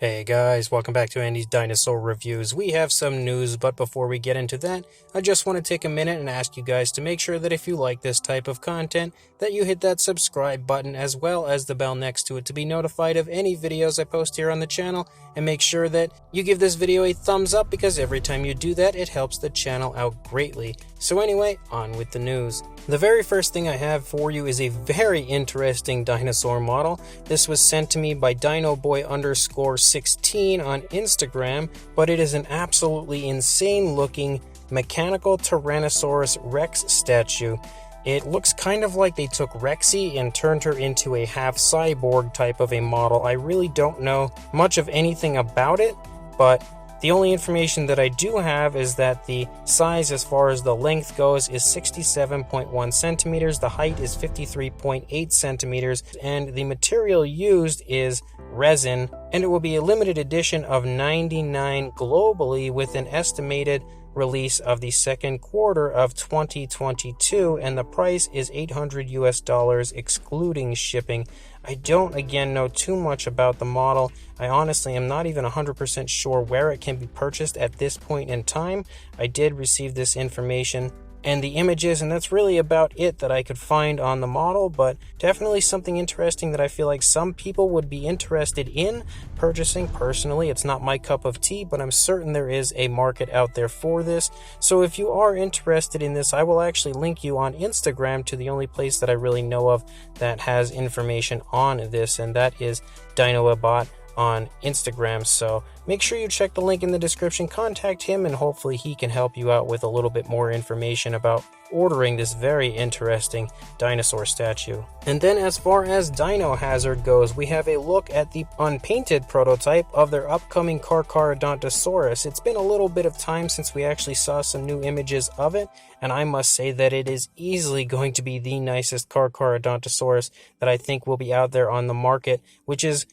Hey guys, welcome back to Andy's Dinosaur Reviews. We have some news, but before we get into that, I just want to take a minute and ask you guys to make sure that if you like this type of content, that you hit that subscribe button as well as the bell next to it to be notified of any videos I post here on the channel, and make sure that you give this video a thumbs up because every time you do that, it helps the channel out greatly. So anyway, on with the news. The very first thing I have for you is a very interesting dinosaur model. This was sent to me by DinoBoy_16 on Instagram, but it is an absolutely insane looking mechanical Tyrannosaurus Rex statue. It looks kind of like they took Rexy and turned her into a half cyborg type of a model. I really don't know much of anything about it, but the only information that I do have is that the size as far as the length goes is 67.1 centimeters, the height is 53.8 centimeters, and the material used is resin, and it will be a limited edition of 99 globally with an estimated release of the second quarter of 2022, and the price is $800 excluding shipping. I don't again know too much about the model. I honestly am not even 100% sure where it can be purchased at this point in time. I did receive this information and the images, and that's really about it that I could find on the model, but definitely something interesting that I feel like some people would be interested in purchasing. Personally, it's not my cup of tea, but I'm certain there is a market out there for this. So if you are interested in this, I will actually link you on Instagram to the only place that I really know of that has information on this, and that is DinoAbot on Instagram. So make sure you check the link in the description, contact him, and hopefully he can help you out with a little bit more information about ordering this very interesting dinosaur statue. And then as far as Dino Hazard goes, we have a look at the unpainted prototype of their upcoming Carcardontasaurus. It's been a little bit of time since we actually saw some new images of it, and I must say that it is easily going to be the nicest Carcardontasaurus that I think will be out there on the market, which is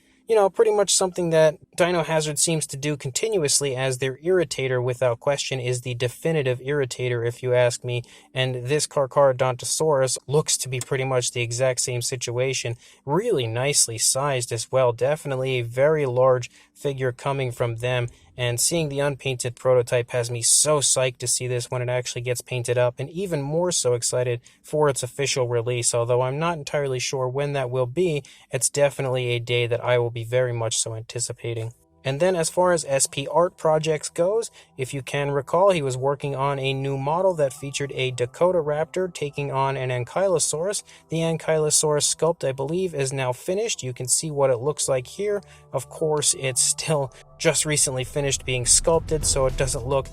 pretty much something that Dino Hazard seems to do continuously, as their irritator, without question, is the definitive irritator, if you ask me. And this Carcardontasaurus looks to be pretty much the exact same situation. Really nicely sized as well. Definitely a very large figure coming from them. And seeing the unpainted prototype has me so psyched to see this when it actually gets painted up, and even more so excited for its official release. Although I'm not entirely sure when that will be, it's definitely a day that I will be very much so anticipating. And then as far as SP Art Projects goes, if you can recall, he was working on a new model that featured a Dakota Raptor taking on an Ankylosaurus. The Ankylosaurus sculpt, I believe, is now finished. You can see what it looks like here. Of course, it's still just recently finished being sculpted, so it doesn't look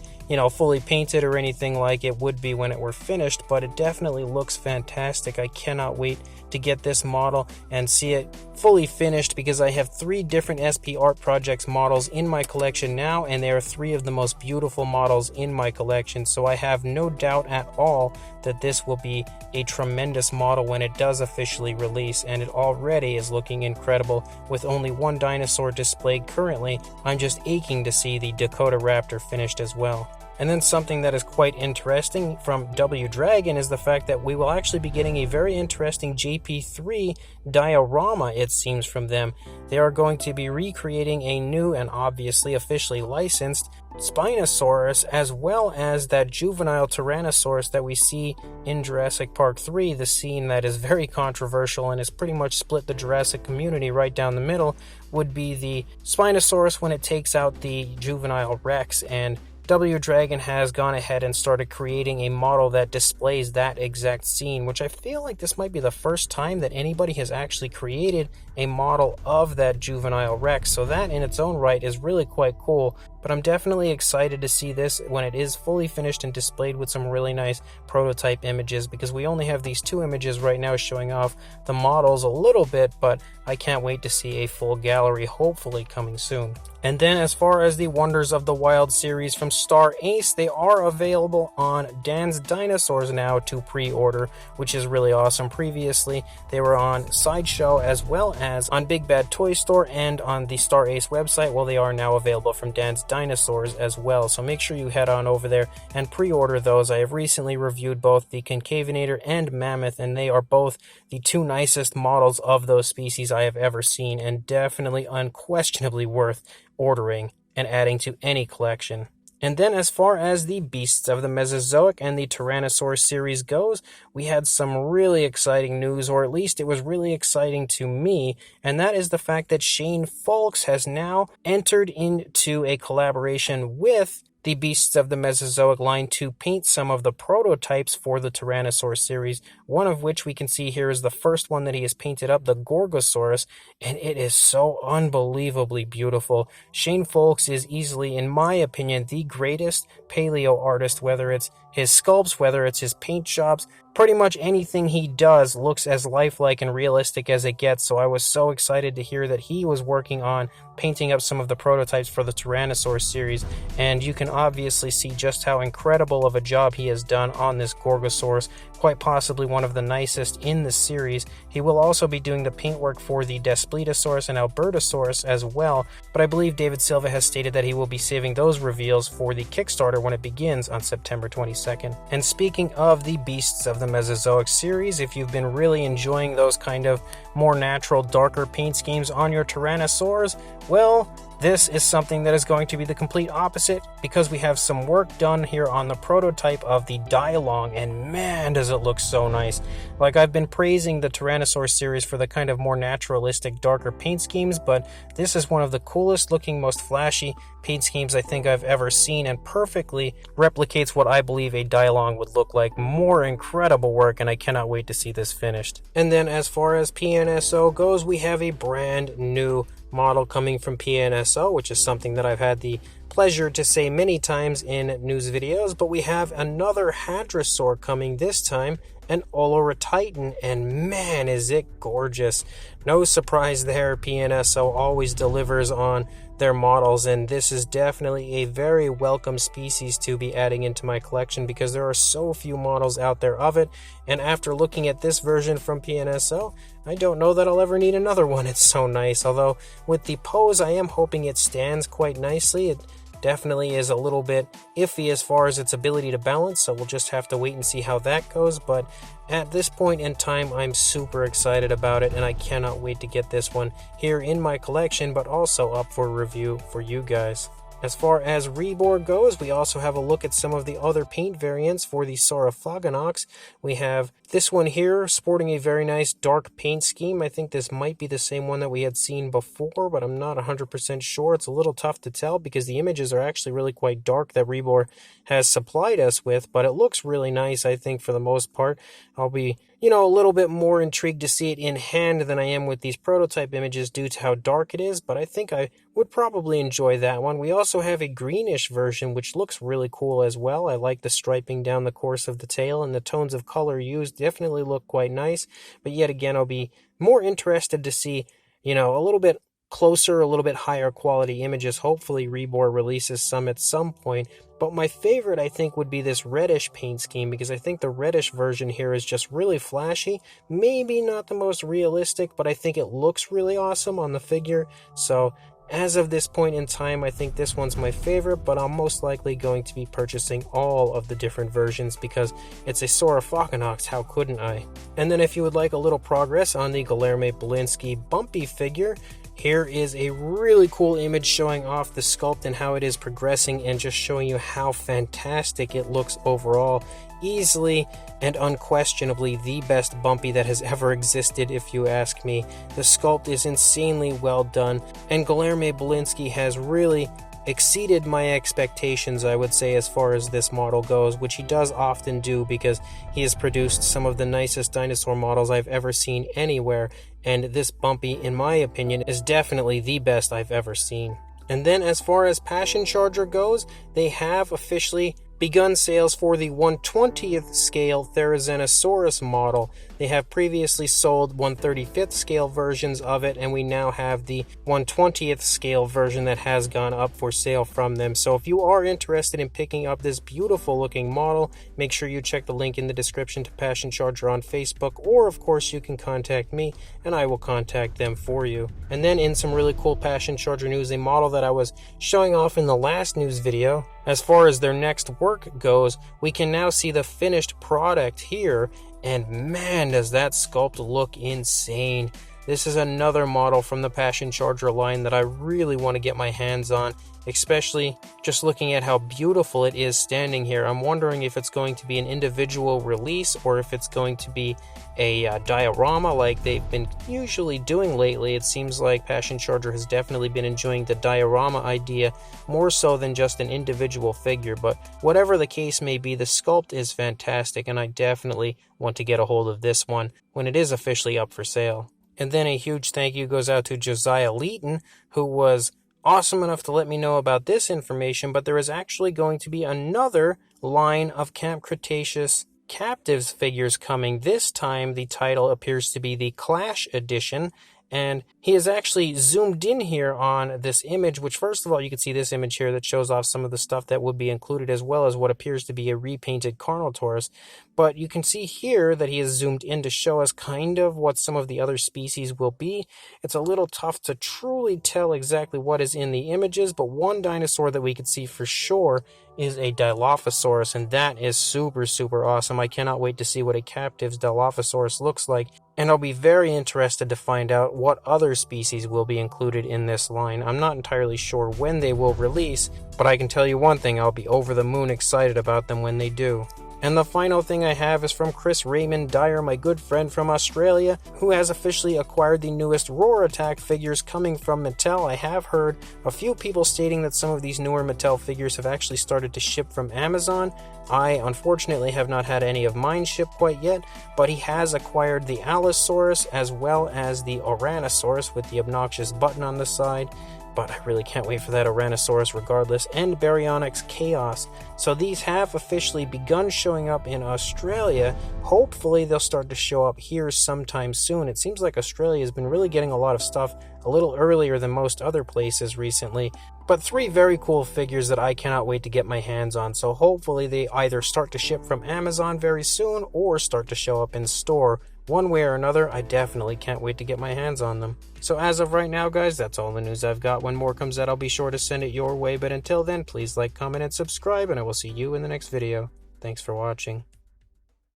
fully painted or anything like it would be when it were finished, but it definitely looks fantastic. I cannot wait to get this model and see it fully finished, because I have 3 different SP Art Projects models in my collection now, and they are 3 of the most beautiful models in my collection, so I have no doubt at all that this will be a tremendous model when it does officially release, and it already is looking incredible. With only one dinosaur displayed currently, I'm just aching to see the Dakota Raptor finished as well. And then something that is quite interesting from W Dragon is the fact that we will actually be getting a very interesting JP3 diorama, it seems, from them. They are going to be recreating a new and obviously officially licensed Spinosaurus, as well as that juvenile Tyrannosaurus that we see in Jurassic Park 3, the scene that is very controversial and has pretty much split the Jurassic community right down the middle, would be the Spinosaurus when it takes out the juvenile Rex. And W Dragon has gone ahead and started creating a model that displays that exact scene, which I feel like this might be the first time that anybody has actually created a model of that juvenile Rex. So that in its own right is really quite cool. But I'm definitely excited to see this when it is fully finished and displayed with some really nice prototype images, because we only have these 2 images right now showing off the models a little bit, but I can't wait to see a full gallery, hopefully coming soon. And then as far as the Wonders of the Wild series from Star Ace, they are available on Dan's Dinosaurs now to pre-order, which is really awesome. Previously, they were on Sideshow as well as on Big Bad Toy Store and on the Star Ace website. Well, they are now available from Dan's Dinosaurs as well, so make sure you head on over there and pre-order those. I have recently reviewed both the Concavinator and Mammoth, and they are both the two nicest models of those species I have ever seen, and definitely unquestionably worth ordering and adding to any collection. And then as far as the Beasts of the Mesozoic and the Tyrannosaur series goes, we had some really exciting news, or at least it was really exciting to me, and that is the fact that Shane Falks has now entered into a collaboration with the Beasts of the Mesozoic line to paint some of the prototypes for the Tyrannosaur series, one of which we can see here is the first one that he has painted up, the Gorgosaurus, and it is so unbelievably beautiful. Shane Falks is easily, in my opinion, the greatest paleo artist, whether it's his sculpts, whether it's his paint jobs. Pretty much anything he does looks as lifelike and realistic as it gets, so I was so excited to hear that he was working on painting up some of the prototypes for the Tyrannosaur series, and you can obviously see just how incredible of a job he has done on this Gorgosaurus, quite possibly one of the nicest in the series. He will also be doing the paintwork for the Daspletosaurus and Albertosaurus as well, but I believe David Silva has stated that he will be saving those reveals for the Kickstarter when it begins on September 22nd. And speaking of the Beasts of the Mesozoic series, if you've been really enjoying those kind of more natural, darker paint schemes on your Tyrannosaurs, well, this is something that is going to be the complete opposite, because we have some work done here on the prototype of the Dialong, and man, does it look so nice. Like, I've been praising the Tyrannosaur series for the kind of more naturalistic, darker paint schemes, but this is one of the coolest looking, most flashy paint schemes I think I've ever seen, and perfectly replicates what I believe a Dialong would look like. More incredible work, and I cannot wait to see this finished. And then as far as PNSO goes, we have a brand new model coming from PNSO, which is something that I've had the pleasure to say many times in news videos, but we have another Hadrosaur coming this time, an Olorotitan, and man, is it gorgeous. No surprise there, PNSO always delivers on their models, and this is definitely a very welcome species to be adding into my collection because there are so few models out there of it, and after looking at this version from PNSO, I don't know that I'll ever need another one. It's so nice, although with the pose I am hoping it stands quite nicely. It definitely is a little bit iffy as far as its ability to balance, so we'll just have to wait and see how that goes, but at this point in time I'm super excited about it, and I cannot wait to get this one here in my collection, but also up for review for you guys. As far as Rebor goes, we also have a look at some of the other paint variants for the Sora Falconox. We have this one here sporting a very nice dark paint scheme. I think this might be the same one that we had seen before, but I'm not 100% sure. It's a little tough to tell because the images are actually really quite dark that Rebor has supplied us with, but it looks really nice, I think, for the most part. I'll be, a little bit more intrigued to see it in hand than I am with these prototype images due to how dark it is, but I think I would probably enjoy that one. We also have a greenish version, which looks really cool as well. I like the striping down the course of the tail, and the tones of color used definitely look quite nice, but yet again, I'll be more interested to see, a little bit closer, a little bit higher quality images. Hopefully Rebor releases some at some point, but my favorite I think would be this reddish paint scheme, because I think the reddish version here is just really flashy, maybe not the most realistic, but I think it looks really awesome on the figure. So as of this point in time, I think this one's my favorite, but I'm most likely going to be purchasing all of the different versions because it's a Sora Falconox, how couldn't I? And then if you would like a little progress on the Guilherme Bilinski Bumpy figure, here is a really cool image showing off the sculpt and how it is progressing, and just showing you how fantastic it looks overall. Easily and unquestionably the best Bumpy that has ever existed, if you ask me. The sculpt is insanely well done, and Guilherme Bilinski has really exceeded my expectations, I would say, as far as this model goes, which he does often do because he has produced some of the nicest dinosaur models I've ever seen anywhere, and this Bumpy, in my opinion, is definitely the best I've ever seen. And then as far as Passion Charger goes, they have officially begun sales for the 1/20th scale Therizinosaurus model. They have previously sold 1/35th scale versions of it, and we now have the 1/20th scale version that has gone up for sale from them. So if you are interested in picking up this beautiful looking model, make sure you check the link in the description to Passion Charger on Facebook, or of course you can contact me and I will contact them for you. And then in some really cool Passion Charger news, a model that I was showing off in the last news video, as far as their next work goes, we can now see the finished product here, and man, does that sculpt look insane. This is another model from the Passion Charger line that I really want to get my hands on, especially just looking at how beautiful it is standing here. I'm wondering if it's going to be an individual release or if it's going to be a diorama like they've been usually doing lately. It seems like Passion Charger has definitely been enjoying the diorama idea more so than just an individual figure, but whatever the case may be, the sculpt is fantastic, and I definitely want to get a hold of this one when it is officially up for sale. And then a huge thank you goes out to Josiah Leeton, who was awesome enough to let me know about this information, but there is actually going to be another line of Camp Cretaceous Captivz figures coming. This time the title appears to be the Clash Edition, and he has actually zoomed in here on this image, which first of all, you can see this image here that shows off some of the stuff that would be included, as well as what appears to be a repainted Carnotaurus. But you can see here that he has zoomed in to show us kind of what some of the other species will be. It's a little tough to truly tell exactly what is in the images, but one dinosaur that we could see for sure is a Dilophosaurus, and that is super, super awesome. I cannot wait to see what a Captivz Dilophosaurus looks like, and I'll be very interested to find out what other species will be included in this line. I'm not entirely sure when they will release, but I can tell you one thing, I'll be over the moon excited about them when they do. And the final thing I have is from Chris Raymond Dyer, my good friend from Australia, who has officially acquired the newest Roar Attack figures coming from Mattel. I have heard a few people stating that some of these newer Mattel figures have actually started to ship from Amazon. I unfortunately have not had any of mine ship quite yet, but he has acquired the Allosaurus as well as the Oranosaurus with the obnoxious button on the side. But I really can't wait for that Oranosaurus regardless, and Baryonyx Chaos. So these have officially begun showing up in Australia. Hopefully they'll start to show up here sometime soon. It seems like Australia has been really getting a lot of stuff a little earlier than most other places recently. But three very cool figures that I cannot wait to get my hands on. So hopefully they either start to ship from Amazon very soon or start to show up in store. One way or another, I definitely can't wait to get my hands on them. So as of right now, guys, that's all the news I've got. When more comes out, I'll be sure to send it your way. But until then, please like, comment, and subscribe, and I will see you in the next video. Thanks for watching.